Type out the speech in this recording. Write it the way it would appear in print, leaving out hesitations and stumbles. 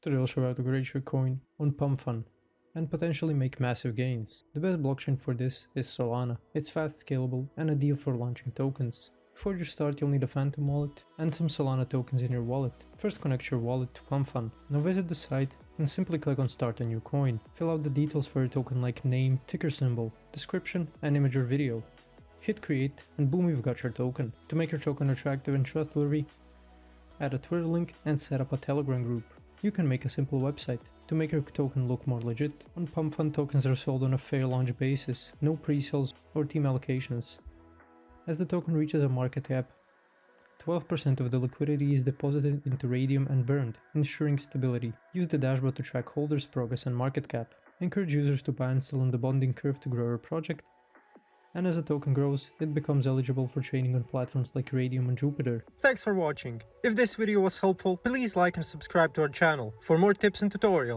Today I'll show you how to create your coin on pump.fun and potentially make massive gains. The best blockchain for this is Solana. It's fast, scalable, and ideal for launching tokens. Before you start, you'll need a Phantom wallet and some Solana tokens in your wallet. First, connect your wallet to pump.fun. Now visit the site and simply click on Start a New Coin. Fill out the details for your token like name, ticker symbol, description, and image or video. Hit create and boom, you've got your token. To make your token attractive and trustworthy, add a Twitter link and set up a Telegram group. You can make a simple website to make your token look more legit. On pump.fun, tokens are sold on a fair launch basis, no pre-sales or team allocations. As the token reaches a market cap, 12% of the liquidity is deposited into Radium and burned, ensuring stability. Use the dashboard to track holders' progress and market cap. Encourage users to buy and sell on the bonding curve to grow your project. And as the token grows, it becomes eligible for trading on platforms like Radium and Jupiter. Thanks for watching. If this video was helpful, please like and subscribe to our channel for more tips and tutorials.